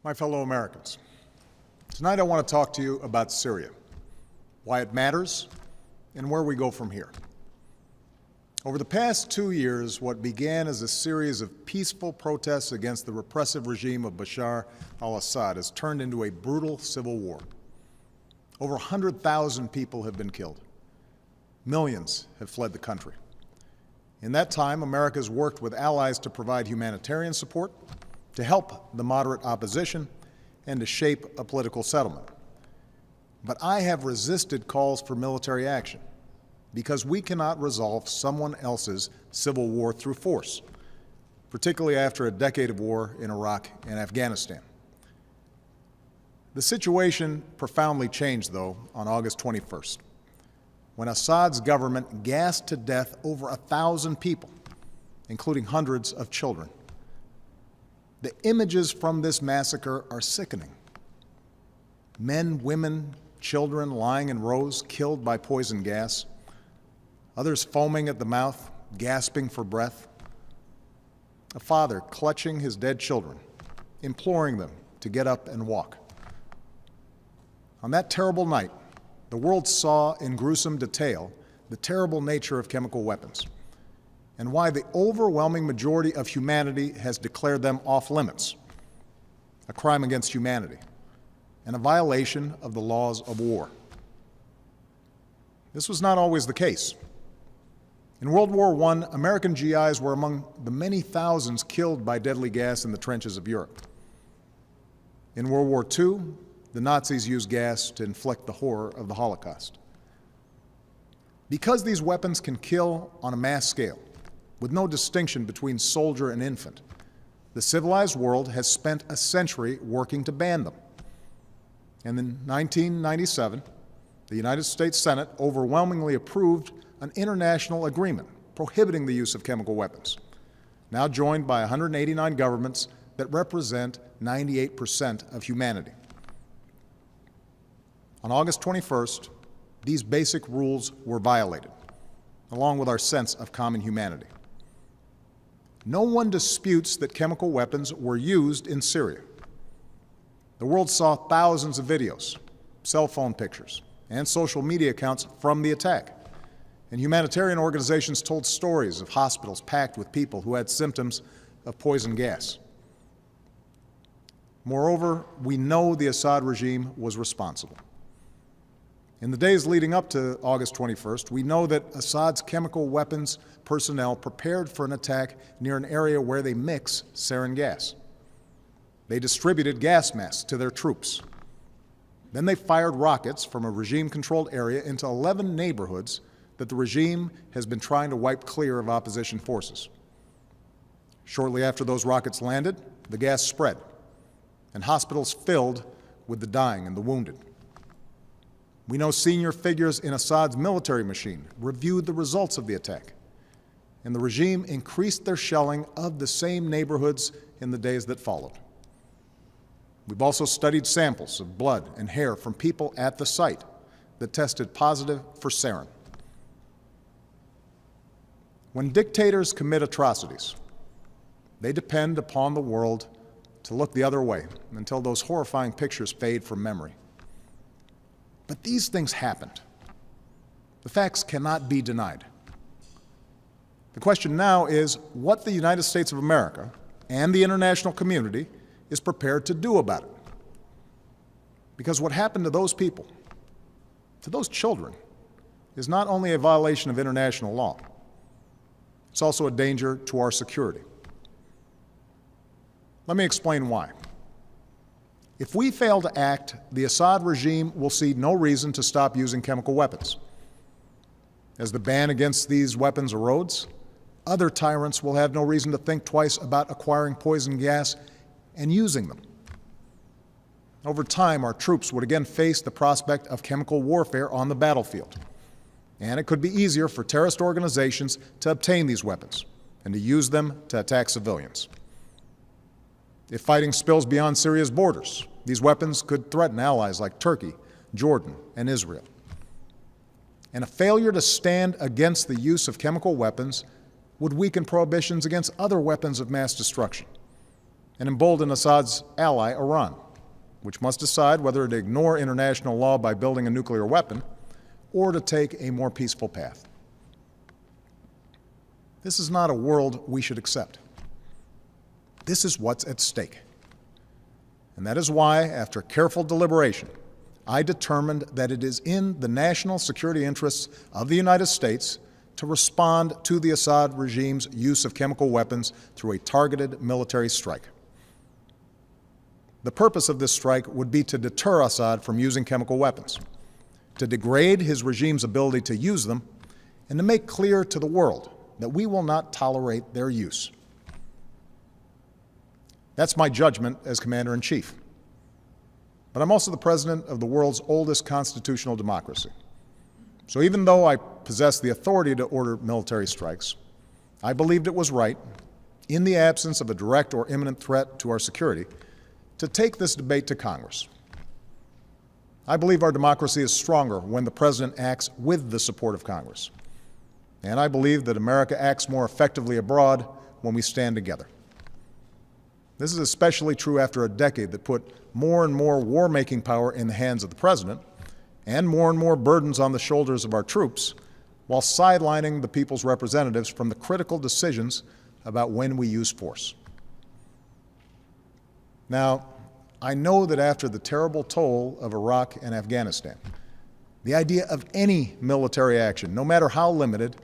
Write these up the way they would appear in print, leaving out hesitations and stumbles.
My fellow Americans, tonight I want to talk to you about Syria, why it matters, and where we go from here. Over the past 2 years, what began as a series of peaceful protests against the repressive regime of Bashar al-Assad has turned into a brutal civil war. Over 100,000 people have been killed. Millions have fled the country. In that time, America has worked with allies to provide humanitarian support, to help the moderate opposition, and to shape a political settlement. But I have resisted calls for military action because we cannot resolve someone else's civil war through force, particularly after a decade of war in Iraq and Afghanistan. The situation profoundly changed, though, on August 21st, when Assad's government gassed to death over 1,000 people, including hundreds of children. The images from this massacre are sickening. Men, women, children lying in rows, killed by poison gas, others foaming at the mouth, gasping for breath. A father clutching his dead children, imploring them to get up and walk. On that terrible night, the world saw in gruesome detail the terrible nature of chemical weapons and why the overwhelming majority of humanity has declared them off limits, a crime against humanity, and a violation of the laws of war. This was not always the case. In World War I, American GIs were among the many thousands killed by deadly gas in the trenches of Europe. In World War II, the Nazis used gas to inflict the horror of the Holocaust. Because these weapons can kill on a mass scale, with no distinction between soldier and infant, the civilized world has spent a century working to ban them. And in 1997, the United States Senate overwhelmingly approved an international agreement prohibiting the use of chemical weapons, now joined by 189 governments that represent 98% of humanity. On August 21st, these basic rules were violated, along with our sense of common humanity. No one disputes that chemical weapons were used in Syria. The world saw thousands of videos, cell phone pictures, and social media accounts from the attack. And humanitarian organizations told stories of hospitals packed with people who had symptoms of poison gas. Moreover, we know the Assad regime was responsible. In the days leading up to August 21st, we know that Assad's chemical weapons personnel prepared for an attack near an area where they mix sarin gas. They distributed gas masks to their troops. Then they fired rockets from a regime-controlled area into 11 neighborhoods that the regime has been trying to wipe clear of opposition forces. Shortly after those rockets landed, the gas spread, and hospitals filled with the dying and the wounded. We know senior figures in Assad's military machine reviewed the results of the attack, and the regime increased their shelling of the same neighborhoods in the days that followed. We've also studied samples of blood and hair from people at the site that tested positive for sarin. When dictators commit atrocities, they depend upon the world to look the other way until those horrifying pictures fade from memory. But these things happened. The facts cannot be denied. The question now is what the United States of America and the international community is prepared to do about it. Because what happened to those people, to those children, is not only a violation of international law, it's also a danger to our security. Let me explain why. If we fail to act, the Assad regime will see no reason to stop using chemical weapons. As the ban against these weapons erodes, other tyrants will have no reason to think twice about acquiring poison gas and using them. Over time, our troops would again face the prospect of chemical warfare on the battlefield, and it could be easier for terrorist organizations to obtain these weapons and to use them to attack civilians. If fighting spills beyond Syria's borders, these weapons could threaten allies like Turkey, Jordan, and Israel. And a failure to stand against the use of chemical weapons would weaken prohibitions against other weapons of mass destruction and embolden Assad's ally, Iran, which must decide whether to ignore international law by building a nuclear weapon or to take a more peaceful path. This is not a world we should accept. This is what's at stake. And that is why, after careful deliberation, I determined that it is in the national security interests of the United States to respond to the Assad regime's use of chemical weapons through a targeted military strike. The purpose of this strike would be to deter Assad from using chemical weapons, to degrade his regime's ability to use them, and to make clear to the world that we will not tolerate their use. That's my judgment as Commander-in-Chief. But I'm also the President of the world's oldest constitutional democracy. So even though I possess the authority to order military strikes, I believed it was right, in the absence of a direct or imminent threat to our security, to take this debate to Congress. I believe our democracy is stronger when the President acts with the support of Congress. And I believe that America acts more effectively abroad when we stand together. This is especially true after a decade that put more and more war-making power in the hands of the President and more burdens on the shoulders of our troops, while sidelining the people's representatives from the critical decisions about when we use force. Now, I know that after the terrible toll of Iraq and Afghanistan, the idea of any military action, no matter how limited,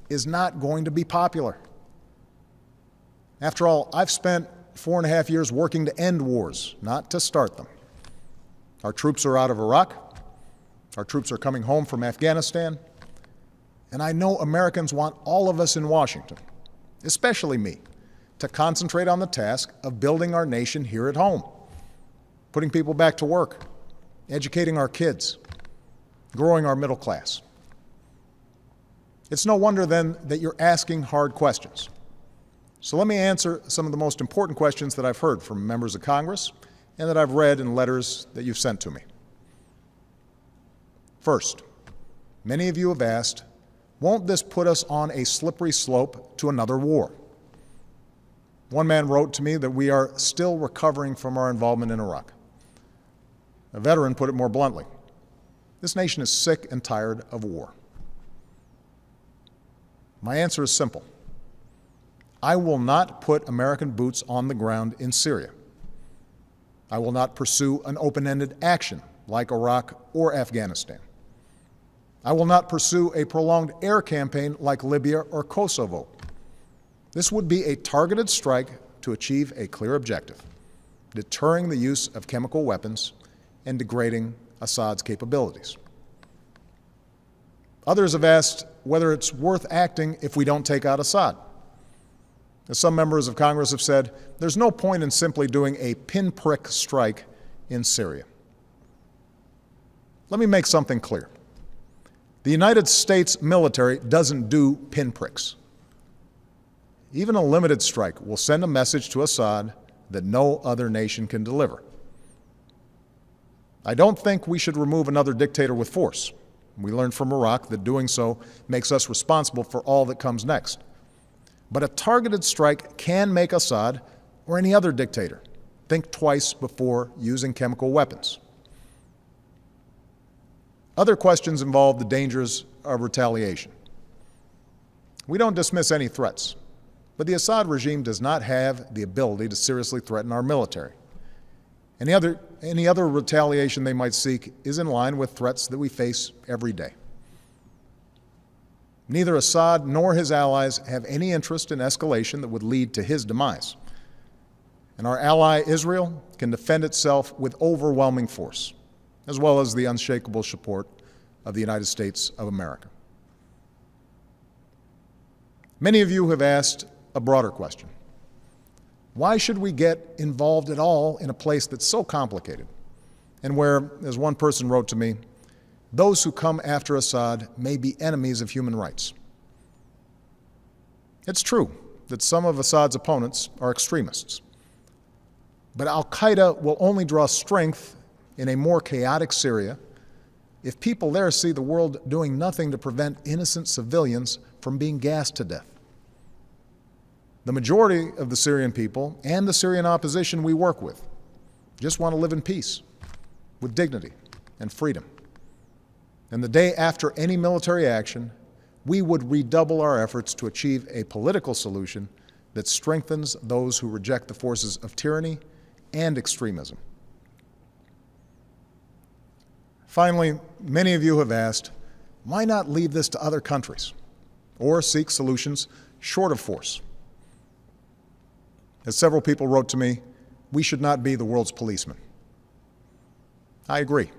is not going to be popular. After all, I've spent 4.5 years working to end wars, not to start them. Our troops are out of Iraq. Our troops are coming home from Afghanistan. And I know Americans want all of us in Washington, especially me, to concentrate on the task of building our nation here at home, putting people back to work, educating our kids, growing our middle class. It's no wonder then that you're asking hard questions. So let me answer some of the most important questions that I've heard from members of Congress and that I've read in letters that you've sent to me. First, many of you have asked, won't this put us on a slippery slope to another war? One man wrote to me that we are still recovering from our involvement in Iraq. A veteran put it more bluntly. This nation is sick and tired of war. My answer is simple. I will not put American boots on the ground in Syria. I will not pursue an open-ended action like Iraq or Afghanistan. I will not pursue a prolonged air campaign like Libya or Kosovo. This would be a targeted strike to achieve a clear objective, deterring the use of chemical weapons and degrading Assad's capabilities. Others have asked whether it's worth acting if we don't take out Assad. As some members of Congress have said, there's no point in simply doing a pinprick strike in Syria. Let me make something clear. The United States military doesn't do pinpricks. Even a limited strike will send a message to Assad that no other nation can deliver. I don't think we should remove another dictator with force. We learned from Iraq that doing so makes us responsible for all that comes next. But a targeted strike can make Assad, or any other dictator, think twice before using chemical weapons. Other questions involve the dangers of retaliation. We don't dismiss any threats, but the Assad regime does not have the ability to seriously threaten our military. Any other retaliation they might seek is in line with threats that we face every day. Neither Assad nor his allies have any interest in escalation that would lead to his demise. And our ally Israel can defend itself with overwhelming force, as well as the unshakable support of the United States of America. Many of you have asked a broader question. Why should we get involved at all in a place that's so complicated and where, as one person wrote to me, those who come after Assad may be enemies of human rights? It's true that some of Assad's opponents are extremists, but al-Qaeda will only draw strength in a more chaotic Syria if people there see the world doing nothing to prevent innocent civilians from being gassed to death. The majority of the Syrian people and the Syrian opposition we work with just want to live in peace, with dignity and freedom. And the day after any military action, we would redouble our efforts to achieve a political solution that strengthens those who reject the forces of tyranny and extremism. Finally, many of you have asked, why not leave this to other countries or seek solutions short of force? As several people wrote to me, we should not be the world's policeman. I agree,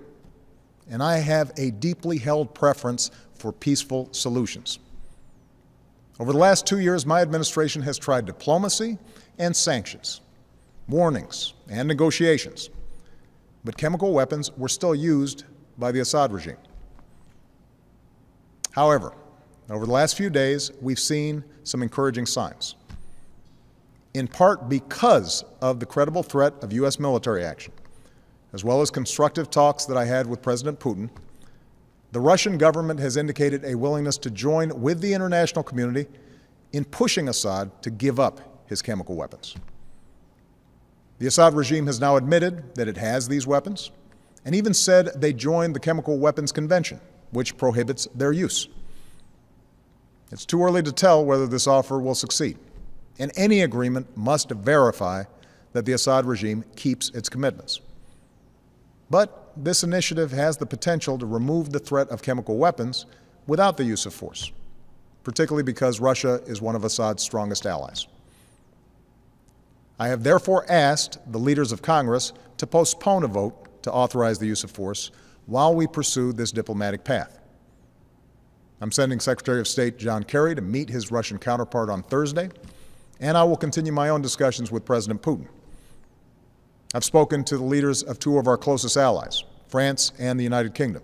and I have a deeply held preference for peaceful solutions. Over the last 2 years, my administration has tried diplomacy and sanctions, warnings and negotiations, but chemical weapons were still used by the Assad regime. However, over the last few days, we've seen some encouraging signs, in part because of the credible threat of U.S. military action, as well as constructive talks that I had with President Putin. The Russian government has indicated a willingness to join with the international community in pushing Assad to give up his chemical weapons. The Assad regime has now admitted that it has these weapons, and even said they joined the Chemical Weapons Convention, which prohibits their use. It's too early to tell whether this offer will succeed, and any agreement must verify that the Assad regime keeps its commitments. But this initiative has the potential to remove the threat of chemical weapons without the use of force, particularly because Russia is one of Assad's strongest allies. I have therefore asked the leaders of Congress to postpone a vote to authorize the use of force while we pursue this diplomatic path. I'm sending Secretary of State John Kerry to meet his Russian counterpart on Thursday, and I will continue my own discussions with President Putin. I've spoken to the leaders of two of our closest allies, France and the United Kingdom,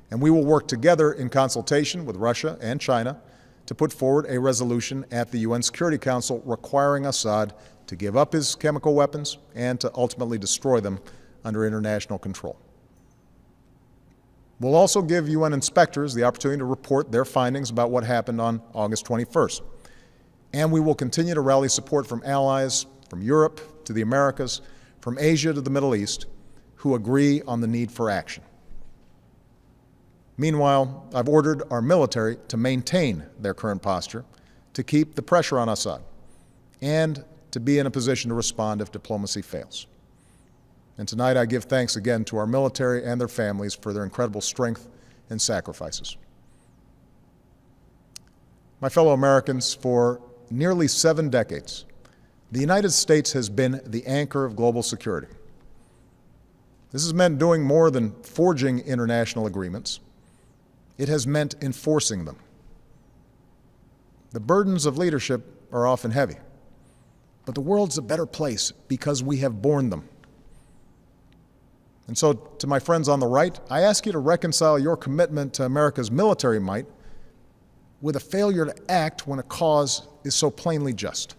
and we will work together in consultation with Russia and China to put forward a resolution at the UN Security Council requiring Assad to give up his chemical weapons and to ultimately destroy them under international control. We'll also give UN inspectors the opportunity to report their findings about what happened on August 21st. And we will continue to rally support from allies from Europe to the Americas, from Asia to the Middle East, who agree on the need for action. Meanwhile, I've ordered our military to maintain their current posture, to keep the pressure on Assad, and to be in a position to respond if diplomacy fails. And tonight I give thanks again to our military and their families for their incredible strength and sacrifices. My fellow Americans, for nearly 7 decades, the United States has been the anchor of global security. This has meant doing more than forging international agreements. It has meant enforcing them. The burdens of leadership are often heavy, but the world's a better place because we have borne them. And so, to my friends on the right, I ask you to reconcile your commitment to America's military might with a failure to act when a cause is so plainly just.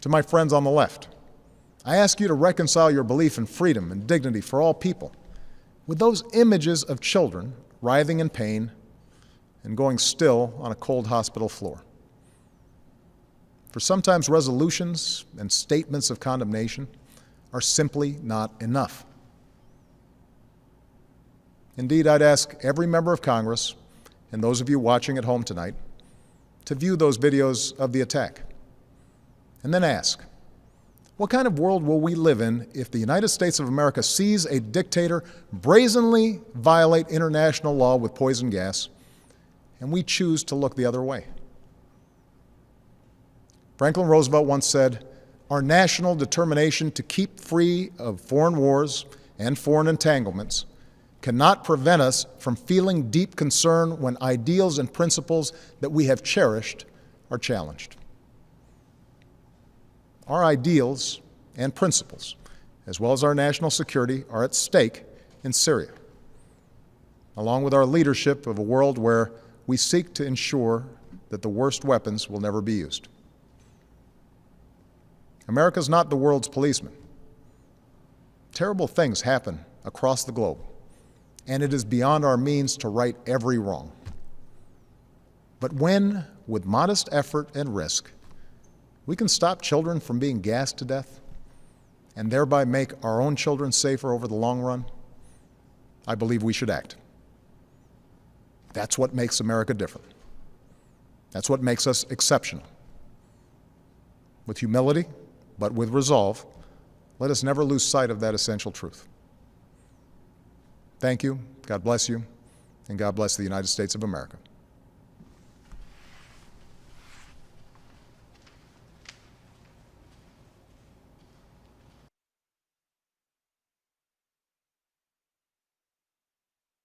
To my friends on the left, I ask you to reconcile your belief in freedom and dignity for all people with those images of children writhing in pain and going still on a cold hospital floor. For sometimes resolutions and statements of condemnation are simply not enough. Indeed, I'd ask every member of Congress and those of you watching at home tonight to view those videos of the attack and then ask, what kind of world will we live in if the United States of America sees a dictator brazenly violate international law with poison gas and we choose to look the other way? Franklin Roosevelt once said, "Our national determination to keep free of foreign wars and foreign entanglements cannot prevent us from feeling deep concern when ideals and principles that we have cherished are challenged." Our ideals and principles, as well as our national security, are at stake in Syria, along with our leadership of a world where we seek to ensure that the worst weapons will never be used. America's not the world's policeman. Terrible things happen across the globe, and it is beyond our means to right every wrong. But when, with modest effort and risk, we can stop children from being gassed to death and thereby make our own children safer over the long run, I believe we should act. That's what makes America different. That's what makes us exceptional. With humility, but with resolve, let us never lose sight of that essential truth. Thank you, God bless you, and God bless the United States of America.